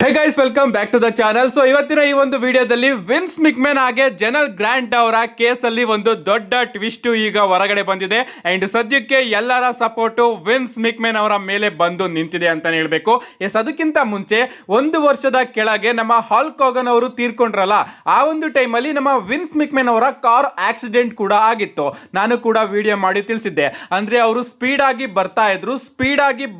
Hey guys, welcome back to the channel. So ಇವತ್ತಿನ ಈ ಒಂದು ವಿಡಿಯೋದಲ್ಲಿ ವಿನ್ಸ್ ಮಿಕ್ಮೆನ್ ಹಾಗೆ ಜನರಲ್ ಗ್ರಾಂಟ್ ಅವರ ಕೇಸಲ್ಲಿ ಒಂದು ದೊಡ್ಡ ಟ್ವಿಸ್ಟ್ ಈಗ ಹೊರಗಡೆ ಬಂದಿದೆ. ಅಂಡ್ ಸದ್ಯಕ್ಕೆ ಎಲ್ಲರ ಸಪೋರ್ಟು ವಿನ್ಸ್ ಮಿಕ್ಮೆನ್ ಅವರ ಮೇಲೆ ಬಂದು ನಿಂತಿದೆ ಅಂತಾನೆ ಹೇಳ್ಬೇಕು. ಎಸ್, ಅದಕ್ಕಿಂತ ಮುಂಚೆ 1 ವರ್ಷದ ಕೆಳಗೆ ನಮ್ಮ ಹಾಲ್ಕ್ ಹೋಗನ್ ಅವರು ತೀರ್ಕೊಂಡ್ರಲ್ಲ, ಆ ಒಂದು ಟೈಮಲ್ಲಿ ನಮ್ಮ ವಿನ್ಸ್ ಮಿಕ್ಮೆನ್ ಅವರ ಕಾರ್ ಆಕ್ಸಿಡೆಂಟ್ ಕೂಡ ಆಗಿತ್ತು. ನಾನು ಕೂಡ ವಿಡಿಯೋ ಮಾಡಿ ತಿಳಿಸಿದ್ದೆ. ಅಂದ್ರೆ ಅವರು ಸ್ಪೀಡ್ ಆಗಿ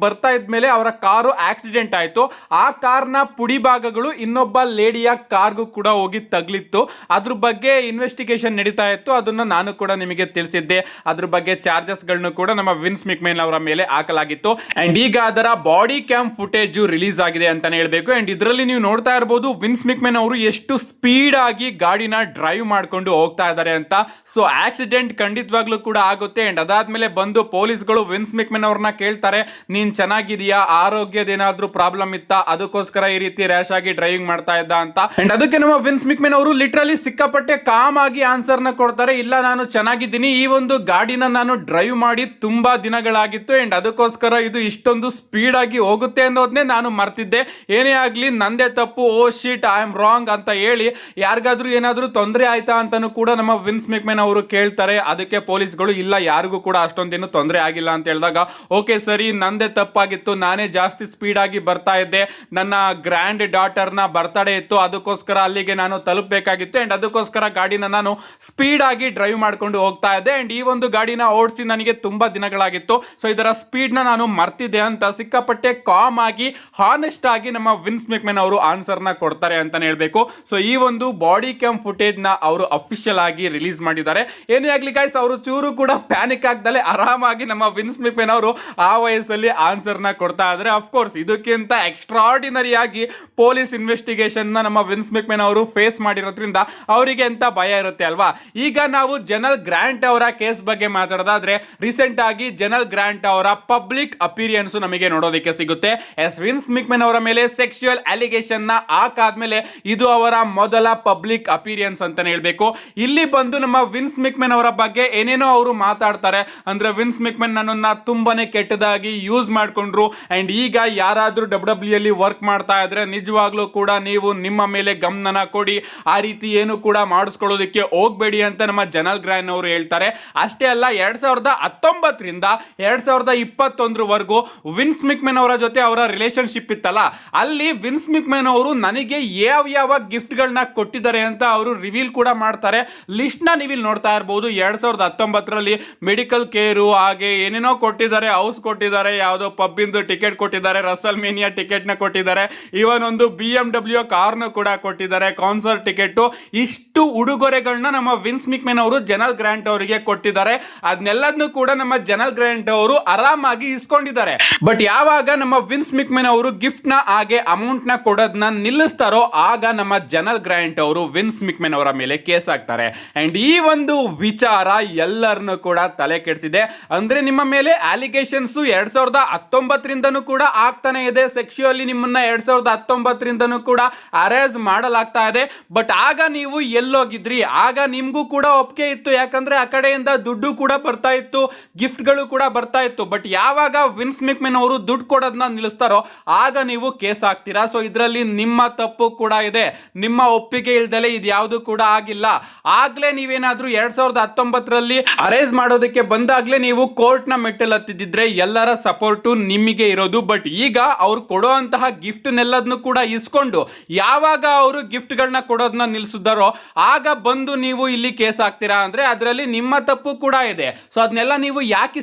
ಬರ್ತಾ ಇದ್ಮೇಲೆ ಅವರ ಕಾರು ಆಕ್ಸಿಡೆಂಟ್ ಆಯ್ತು. ಆ ಕಾರ್ನ ಪುಡಿ ಭಾಗಗಳು ಇನ್ನೊಬ್ಬ ಲೇಡಿಯ ಕಾರ್ಗೂ ಕೂಡ ಹೋಗಿ ತಗ್ಲಿತ್ತು. ಅದ್ರ ಬಗ್ಗೆ ಇನ್ವೆಸ್ಟಿಗೇಷನ್ ನಡೀತಾ ಇತ್ತು. ಅದನ್ನ ನಾನು ಕೂಡ ನಿಮಗೆ ತಿಳಿಸಿದ್ದೆ. ಅದ್ರ ಬಗ್ಗೆ ಚಾರ್ಜಸ್ ಗಳನ್ನು ಕೂಡ ನಮ್ಮ ವಿನ್ಸ್ ಮಿಕ್ಮೆನ್ ಅವರ ಮೇಲೆ ಹಾಕಲಾಗಿತ್ತು. ಅಂಡ್ ಈಗ ಅದರ ಬಾಡಿ ಕ್ಯಾಮ್ ಫುಟೇಜ್ ರಿಲೀಸ್ ಆಗಿದೆ ಅಂತಾನೆ ಹೇಳ್ಬೇಕು. ಅಂಡ್ ಇದರಲ್ಲಿ ನೀವು ನೋಡ್ತಾ ಇರಬಹುದು ವಿನ್ಸ್ ಮಿಕ್ಮೆನ್ ಅವರು ಎಷ್ಟು ಸ್ಪೀಡ್ ಆಗಿ ಗಾಡಿನ ಡ್ರೈವ್ ಮಾಡ್ಕೊಂಡು ಹೋಗ್ತಾ ಇದ್ದಾರೆ ಅಂತ. ಸೊ ಆಕ್ಸಿಡೆಂಟ್ ಖಂಡಿತವಾಗ್ಲೂ ಕೂಡ ಆಗುತ್ತೆ. ಅಂಡ್ ಅದಾದ್ಮೇಲೆ ಬಂದು ಪೊಲೀಸ್ಗಳು ವಿನ್ಸ್ ಮಿಕ್ಮೆನ್ ಅವ್ರನ್ನ ಕೇಳ್ತಾರೆ, ನೀನ್ ಚೆನ್ನಾಗಿದೆಯಾ, ಆರೋಗ್ಯದ ಏನಾದ್ರೂ ಪ್ರಾಬ್ಲಮ್ ಇತ್ತಾ, ಅದಕ್ಕೋಸ್ಕರ ಈ ರೀತಿ ರ್ಯಾಶ್ ಆಗಿ ಡ್ರೈವಿಂಗ್ ಮಾಡ್ತಾ ಇದ್ದ ಅಂತ. ಅಂಡ್ ಅದಕ್ಕೆ ನಮ್ಮ ವಿನ್ಸ್ ಮಿಕ್ಮೆನ್ ಅವರು ಲಿಟರಲಿ ಸಿಕ್ಕಾಪಟ್ಟೆ ಕಾಮ್ ಆಗಿ ಆನ್ಸರ್ ನ ಕೊಡ್ತಾರೆ. ಇಲ್ಲ, ನಾನು ಚೆನ್ನಾಗಿದ್ದೀನಿ, ಈ ಒಂದು ಗಾಡಿನ ನಾನು ಡ್ರೈವ್ ಮಾಡಿ ತುಂಬಾ ದಿನಗಳಾಗಿತ್ತು. ಅಂಡ್ ಅದಕ್ಕೋಸ್ಕರ ಇದು ಇಷ್ಟೊಂದು ಸ್ಪೀಡ್ ಆಗಿ ಹೋಗುತ್ತೆ ಅನ್ನೋದನ್ನೇ ನಾನು ಮರ್ತಿದ್ದೆ. ಏನೇ ಆಗ್ಲಿ ನಂದೇ ತಪ್ಪು, ಓ ಶಿಟ್, ಐ ಆಮ್ ರಾಂಗ್ ಅಂತ ಹೇಳಿ ಯಾರಿಗಾದ್ರೂ ಏನಾದ್ರೂ ತೊಂದರೆ ಆಯ್ತಾ ಅಂತಾನು ಕೂಡ ನಮ್ಮ ವಿನ್ಸ್ ಮಿಕ್ಮೆನ್ ಅವರು ಕೇಳ್ತಾರೆ. ಅದಕ್ಕೆ ಪೊಲೀಸ್ಗಳು ಇಲ್ಲ, ಯಾರಿಗೂ ಕೂಡ ಅಷ್ಟೊಂದೇನು ತೊಂದರೆ ಆಗಿಲ್ಲ ಅಂತ ಹೇಳಿದಾಗ, ಓಕೆ ಸರಿ, ನಂದೇ ತಪ್ಪಾಗಿತ್ತು, ನಾನೇ ಜಾಸ್ತಿ ಸ್ಪೀಡ್ ಆಗಿ ಬರ್ತಾ ಇದ್ದೆ, ನನ್ನ ಗ್ರ್ಯಾಂಡ್ ಡಾಟರ್ ನ ಬರ್ತಡೇ ಇತ್ತು, ಅದಕ್ಕೋಸ್ಕರ ಅಲ್ಲಿಗೆ ನಾನು ತಲುಪಬೇಕಾಗಿತ್ತು. ಅಂಡ್ ಅದಕ್ಕೋಸ್ಕರ ಗಾಡಿನ ನಾನು ಸ್ಪೀಡ್ ಆಗಿ ಡ್ರೈವ್ ಮಾಡ್ಕೊಂಡು ಹೋಗ್ತಾ ಇದ್ದೆ. ಅಂಡ್ ಈ ಒಂದು ಗಾಡಿನ ಓಡಿಸಿ ನನಗೆ ತುಂಬಾ ದಿನಗಳಾಗಿತ್ತು. ಸೊ ಇದರ ಸ್ಪೀಡ್ ನ ನಾನು ಮರ್ತಿದ್ದೆ ಅಂತ ಸಿಕ್ಕಾಪಟ್ಟೆ ಕಾಮ್ ಆಗಿ ಹಾನೆಸ್ಟ್ ಆಗಿ ನಮ್ಮ ವಿನ್ಸ್ ಮಿಕ್ಮೆನ್ ಅವರು ಆನ್ಸರ್ ನ ಕೊಡ್ತಾರೆ ಅಂತಾನೆ ಹೇಳ್ಬೇಕು. ಸೊ ಈ ಒಂದು ಬಾಡಿ ಕ್ಯಾಮ್ ಫುಟೇಜ್ ನ ಅವರು ಅಫಿಷಿಯಲ್ ಆಗಿ ರಿಲೀಸ್ ಮಾಡಿದ್ದಾರೆ. ಏನೇ ಆಗ್ಲಿ ಗೈಸ್, ಅವರು ಚೂರು ಕೂಡ ಪ್ಯಾನಿಕ್ ಆಗ್ದಲೆ ಆರಾಮಾಗಿ ನಮ್ಮ ವಿನ್ಸ್ ಮಿಕ್ಮೆನ್ ಅವರು ಆ ವಯಸ್ಸಲ್ಲಿ ಆನ್ಸರ್ ನ ಕೊಡ್ತಾ ಇದ್ದಾರೆ. ಅಫ್ಕೋರ್ಸ್ ಇದಕ್ಕಿಂತ ಎಕ್ಸ್ಟ್ರಾರ್ಡಿನರಿ ಆಗಿ ಪೊಲೀಸ್ ಇನ್ವೆಸ್ಟಿಗೇಷನ್ ನಮ್ಮ ವಿನ್ಸ್ ಮಿಕ್ಮೆನ್ ಅವರು ಫೇಸ್ ಮಾಡಿರೋದ್ರಿಂದ ಅವರಿಗೆ ಎಂತ ಭಯ ಇರುತ್ತೆ ಅಲ್ವಾ. ಈಗ ನಾವು ಜನರಲ್ ಗ್ರಾಂಟ್ ಅವರ ಕೇಸ್ ಬಗ್ಗೆ ಮಾತಾಡೋದಾದ್ರೆ, ರೀಸೆಂಟ್ ಆಗಿ ಜನರಲ್ ಗ್ರಾಂಟ್ ಅವರ ಪಬ್ಲಿಕ್ ಅಪಿಯರೆನ್ಸ್ ನಮಗೆ ನೋಡೋದಕ್ಕೆ ಸಿಗುತ್ತೆ. ಎಸ್, ವಿನ್ಸ್ ಮಿಕ್ಮೆನ್ ಅವರ ಮೇಲೆ ಸೆಕ್ಸುಯಲ್ ಅಲಿಗೇಷನ್ ನ ಹಾಕಾದ್ಮೇಲೆ ಇದು ಅವರ ಮೊದಲ ಪಬ್ಲಿಕ್ ಅಪಿಯರೆನ್ಸ್ ಅಂತಾನೆ ಹೇಳ್ಬೇಕು. ಇಲ್ಲಿ ಬಂದು ನಮ್ಮ ವಿನ್ಸ್ ಮಿಕ್ಮೆನ್ ಅವರ ಬಗ್ಗೆ ಏನೇನೋ ಅವರು ಮಾತಾಡ್ತಾರೆ. ಅಂದ್ರೆ ವಿನ್ಸ್ ಮಿಕ್ಮೆನ್ ನನ್ನನ್ನ ತುಂಬಾನೇ ಕೆಟ್ಟದಾಗಿ ಯೂಸ್ ಮಾಡ್ಕೊಂಡ್ರು. ಅಂಡ್ ಈಗ ಯಾರಾದ್ರೂ ಡಬ್ಲ್ಯೂ ಅಲ್ಲಿ ವರ್ಕ್ ಮಾಡ್ತಾ ಇದ್ರೆ ನಿಜವಾಗ್ಲೂ ಕೂಡ ನೀವು ನಿಮ್ಮ ಮೇಲೆ ಗಮನ ಕೊಡಿ, ಆ ರೀತಿ ಏನು ಕೂಡ ಮಾಡಿಸ್ಕೊಳ್ಳೋದಕ್ಕೆ ಹೋಗ್ಬೇಡಿ ಅಂತ ನಮ್ಮ ಜನರಲ್ ಗ್ರಾಂಟ್ ಅವರು ಹೇಳ್ತಾರೆ. ಅಷ್ಟೇ ಅಲ್ಲ, 2019ರಿಂದ 2021 ವಿನ್ಸ್ ಮಿಕ್ಮೆನ್ ಅವರ ಜೊತೆ ಅವರ ರಿಲೇಶನ್ಶಿಪ್ ಇತ್ತಲ್ಲ, ಅಲ್ಲಿ ವಿನ್ಸ್ ಮಿಕ್ಮೆನ್ ಅವರು ನನಗೆ ಯಾವ ಗಿಫ್ಟ್ ಗಳನ್ನ ಕೊಟ್ಟಿದ್ದಾರೆ ಅಂತ ಅವರು ರಿವೀಲ್ ಕೂಡ ಮಾಡ್ತಾರೆ. ಲಿಸ್ಟ್ ನ ನೀವು ನೋಡ್ತಾ ಇರಬಹುದು. 2019ರಲ್ಲಿ ಮೆಡಿಕಲ್ ಕೇರು ಹಾಗೆ ಏನೇನೋ ಕೊಟ್ಟಿದ್ದಾರೆ, ಹೌಸ್ ಕೊಟ್ಟಿದ್ದಾರೆ, ಯಾವುದೋ ಪಬ್ ಇಂದು ಟಿಕೆಟ್ ಕೊಟ್ಟಿದ್ದಾರೆ, ರಸಲ್ ಮೇನಿಯಾ ಟಿಕೆಟ್ ನ ಕೊಟ್ಟಿದ್ದಾರೆ, ಇವನ್ ಒಂದು BMW ಕಾರ್ನ ಕೂಡ ಕೊಟ್ಟಿದ್ದಾರೆ, ಕಾನ್ಸರ್ಟ್ ಟಿಕೆಟ್. ಇಷ್ಟು ಉಡುಗೊರೆಗಳನ್ನ ನಮ್ಮ ವಿನ್ಸ್ ಮಿಕ್ಮೆನ್ ಅವರು ಜನರಲ್ ಗ್ರಾಂಟ್ ಅವರಿಗೆ ಕೊಟ್ಟಿದ್ದಾರೆ. ಅದನ್ನೆಲ್ಲದನ್ನು ಕೂಡ ನಮ್ಮ ಜನರಲ್ ಗ್ರಾಂಟ್ ಅವರು ಆರಾಮಾಗಿ ಇಸ್ಕೊಂಡಿದ್ದಾರೆ. ಬಟ್ ಯಾವಾಗ ನಮ್ಮ ವಿನ್ಸ್ ಮಿಕ್ಮೆನ್ ಅವರು ಗಿಫ್ಟ್ ನ ಹಾಗೆ ಅಮೌಂಟ್ ನ ಕೊಡೋದನ್ನ ನಿಲ್ಲಿಸ್ತಾರೋ, ಆಗ ನಮ್ಮ ಜನರಲ್ ಗ್ರಾಂಟ್ ಅವರು ವಿನ್ಸ್ ಮಿಕ್ಮೆನ್ ಅವರ ಮೇಲೆ ಕೇಸ್ ಹಾಕ್ತಾರೆ. ಅಂಡ್ ಈ ಒಂದು ವಿಚಾರ ಎಲ್ಲರನ್ನು ಕೂಡ ತಲೆ ಕೆಡಿಸಿದೆ. ಅಂದ್ರೆ ನಿಮ್ಮ ಮೇಲೆ ಅಲಿಗೇಷನ್ಸ್ 2019ರಿಂದನೂ ಕೂಡ ಆಗ್ತಾನೆ ಇದೆ. ಸೆಕ್ಸುಯಲಿ ನಿಮ್ಮನ್ನ 2019ರಿಂದನೂ ಕೂಡ ಅರೇಂಜ್ ಮಾಡಲಾಗ್ತಾ ಇದೆ. ಬಟ್ ಆಗ ನೀವು ಎಲ್ಲೋಗಿದ್ರಿ? ಆಗ ನಿಮ್ಗೂ ಕೂಡ ಒಪ್ಪಿಗೆ ಇತ್ತು, ಯಾಕಂದ್ರೆ ಆ ಕಡೆಯಿಂದ ದುಡ್ಡು ಕೂಡ ಬರ್ತಾ ಇತ್ತು, ಗಿಫ್ಟ್ ಗಳು ಕೂಡ ಬರ್ತಾ ಇತ್ತು. ಬಟ್ ಯಾವಾಗ ವಿನ್ಸ್ ಮಿಕ್ಮೆನ್ ಅವರು ದುಡ್ಡು ಕೊಡೋದನ್ನ ನಿಲ್ಲಿಸ್ತಾರೋ, ಆಗ ನೀವು ಕೇಸ್ ಹಾಕ್ತೀರಾ. ಸೊ ಇದರಲ್ಲಿ ನಿಮ್ಮ ತಪ್ಪು ಕೂಡ ಇದೆ. ನಿಮ್ಮ ಒಪ್ಪಿಗೆ ಇಲ್ದಲೆ ಇದ್ಯಾವುದು ಕೂಡ ಆಗಿಲ್ಲ. ಆಗ್ಲೇ ನೀವೇನಾದ್ರೂ 2019ರಲ್ಲಿ ಅರೇಂಜ್ ಮಾಡೋದಕ್ಕೆ ಬಂದಾಗ್ಲೇ ನೀವು ಕೋರ್ಟ್ ನ ಮೆಟ್ಟಲ್ ಹತ್ತಿದ್ರೆ ಎಲ್ಲರ ಸಪೋರ್ಟು ನಿಮಗೆ ಇರೋದು. ಬಟ್ ಈಗ ಅವ್ರು ಕೊಡುವಂತಹ ಗಿಫ್ಟ್ ನೆಲ್ಲದನ್ನು ಕೂಡ ಇಸ್ಕೊಂಡು ಯಾವಾಗ ಅವರು ಗಿಫ್ಟ್ ಗಳನ್ನ ಕೊಡೋದನ್ನ ನಿಲ್ಸಿದಾರೋ, ಆಗ ಬಂದು ನೀವು ಇಲ್ಲಿ ಕೇಸ್ ಹಾಕ್ತೀರಾ ಅಂದ್ರೆ ಅದರಲ್ಲಿ ನಿಮ್ಮ ತಪ್ಪು ಕೂಡ ಇದೆ. ಸೊ ಅದನ್ನೆಲ್ಲ ನೀವು ಯಾಕೆ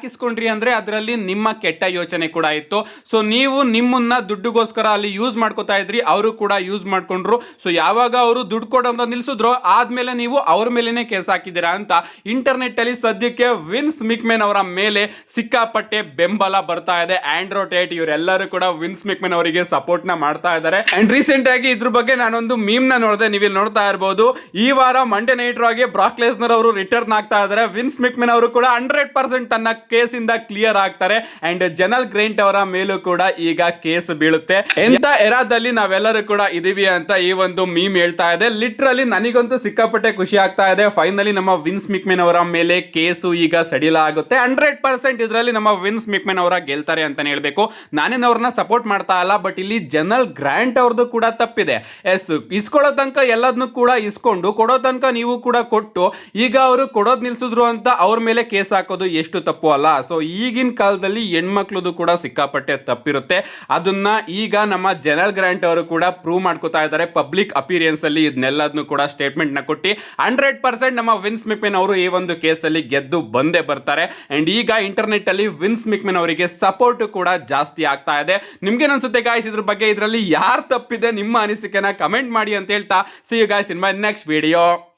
ಇಸ್ಕೊಂಡ್ರಿ ಅಂದ್ರೆ ಅದರಲ್ಲಿ ನಿಮ್ಮ ಕೆಟ್ಟ ಯೋಚನೆ ಕೂಡ ಇತ್ತು. ಸೊ ನೀವು ನಿಮ್ಮನ್ನ ದುಡ್ಡುಗೋಸ್ಕರ ಅಲ್ಲಿ ಯೂಸ್ ಮಾಡ್ಕೋತಾ ಇದ್ರಿ, ಅವರು ಕೂಡ ಯೂಸ್ ಮಾಡ್ಕೊಂಡ್ರು. ಸೊ ಯಾವಾಗ ಅವರು ದುಡ್ಡು ಕೊಡೋದನ್ನ ನಿಲ್ಸಿದ್ರು, ಆದ್ಮೇಲೆ ನೀವು ಅವ್ರ ಮೇಲೆನೆ ಕೇಸ್ ಹಾಕಿದ್ದೀರಾ ಅಂತ ಇಂಟರ್ನೆಟ್ ಅಲ್ಲಿ ಸದ್ಯಕ್ಕೆ ವಿನ್ಸ್ ಮಿಕ್ಮೆನ್ ಅವರ ಮೇಲೆ ಸಿಕ್ಕಾಪಟ್ಟೆ ಬೆಂಬಲ ಬರ್ತಾ ಇದೆ. ಆಂಡ್ರೂ ಟೇಟ್ ಇವರೆಲ್ಲರೂ ಕೂಡ ವಿನ್ಸ್ ಮಿಕ್ಮೆನ್ ಅವರಿಗೆ ಸಪೋರ್ಟ್ ನ ಮಾಡ್ತಾ ಇದ್ದಾರೆ. ಅಂಡ್ ರೀಸೆಂಟ್ ಆಗಿ ಇದ್ರ ಬಗ್ಗೆ ನಾನೊಂದು ಮೀಮ್ ನ ನೋಡಿದೆ, ನೀವು ಇಲ್ಲಿ ನೋಡ್ತಾ ಇರಬಹುದು. ಈ ವಾರ ಮಂಡೇ ನೈಟ್ ರಾಗೆ ಬ್ರಾಕ್ ಲೆಸ್ನರ್ ಅವರು ರಿಟರ್ನ್ ಆಗ್ತಾ ಇದ್ದಾರೆ. ವಿನ್ಸ್ ಮಿಕ್ಮೆನ್ ಅವರು ಕೂಡ 100% ತನ್ನ ಕೇಸ್ ಇಂದ ಕ್ಲಿಯರ್ ಆಗ್ತಾರೆ. ಅಂಡ್ ಜನರಲ್ ಗ್ರಾಂಟ್ ಅವರ ಮೇಲೂ ಕೂಡ ಈಗ ಕೇಸ್ ಬೀಳುತ್ತೆ. ಎಂತ ಎರಾದಲ್ಲಿ ನಾವೆಲ್ಲರೂ ಕೂಡ ಇದೀವಿ ಅಂತ ಈ ಒಂದು ಮೀಮ್ ಹೇಳ್ತಾ ಇದೆ. ಲಿಟ್ರಲಿ ನನಗಂತೂ ಸಿಕ್ಕಾಪಟ್ಟೆ ಖುಷಿ ಆಗ್ತಾ ಇದೆ. ಫೈನಲಿ ನಮ್ಮ ವಿನ್ಸ್ ಮಿಕ್ಮೆನ್ ಅವರ ಮೇಲೆ ಕೇಸು ಈಗ ಸಡಿಲ ಆಗುತ್ತೆ. 100% ಇದರಲ್ಲಿ ನಮ್ಮ ವಿನ್ಸ್ ಮಿಕ್ಮೆನ್ ಅವರ ಗೆಲ್ತಾರೆ ಅಂತಾನೆ ಹೇಳ್ಬೇಕು. ನಾನೇನು ಅವ್ರನ್ನ ಸಪೋರ್ಟ್ ಮಾಡ್ತಾ ಇಲ್ಲ, ಬಟ್ ಇಲ್ಲಿ ಜನರಲ್ ಗ್ರಾಂಟ್ ಅವ್ರದ್ದು ಕೂಡ ತಪ್ಪಿದೆ. ಎಸ್, ಇಸ್ಕೊಳ್ಳೋ ತನಕ ಎಲ್ಲದನ್ನು ಕೂಡ ಇಸ್ಕೊಂಡು ಕೊಡೋ ತನಕ ನೀವು ಕೂಡ ಕೊಟ್ಟು ಈಗ ಅವರು ಕೊಡೋದು ನಿಲ್ಸಿದ್ರು ಅಂತ ಅವ್ರ ಮೇಲೆ ಕೇಸ್ ಹಾಕೋದು ಎಷ್ಟು ತಪ್ಪು ಅಲ್ಲ. ಸೊ ಈಗಿನ ಕಾಲದಲ್ಲಿ ಹೆಣ್ಮಕ್ಳದು ಕೂಡ ಸಿಕ್ಕಾಪಟ್ಟೆ ತಪ್ಪಿರುತ್ತೆ. ಅದನ್ನ ಈಗ ನಮ್ಮ ಜನರಲ್ ಗ್ರಾಂಟ್ ಅವರು ಕೂಡ ಪ್ರೂವ್ ಮಾಡ್ಕೋತಾ ಇದ್ದಾರೆ. ಪಬ್ಲಿಕ್ ಅಪಿಯರೆನ್ಸ್ ಅಲ್ಲಿ ಇದನ್ನೆಲ್ಲದನ್ನು ಕೂಡ ಸ್ಟೇಟ್ಮೆಂಟ್ ನ ಕೊಟ್ಟು 100% ನಮ್ಮ ವಿನ್ಸ್ ಮಿಕ್ಮೆನ್ ಅವರು ಈ ಒಂದು ಕೇಸಲ್ಲಿ ಗೆದ್ದು ಬಂದೇ ಬರ್ತಾರೆ. ಅಂಡ್ ಈಗ ಇಂಟರ್ನೆಟ್ ಅಲ್ಲಿ ವಿನ್ಸ್ ಮಿಕ್ಮೆನ್ ಅವರಿಗೆ ಸಪೋರ್ಟ್ ಕೂಡ ಜಾಸ್ತಿ ಆಗ್ತಾ ಇದೆ. ನಿಮ್ಗೇನ್ ಅನ್ಸುತ್ತೆ ಗಾಯ್ಸ್ ಇದ್ರ ಬಗ್ಗೆ? ಇದರಲ್ಲಿ ಯಾರು ತಪ್ಪಿದೆ ನಿಮ್ಮ ಅನಿಸಿಕೆನ ಕಮೆಂಟ್ ಮಾಡಿ ಅಂತ ಹೇಳ್ತಾ, see you guys in my next video.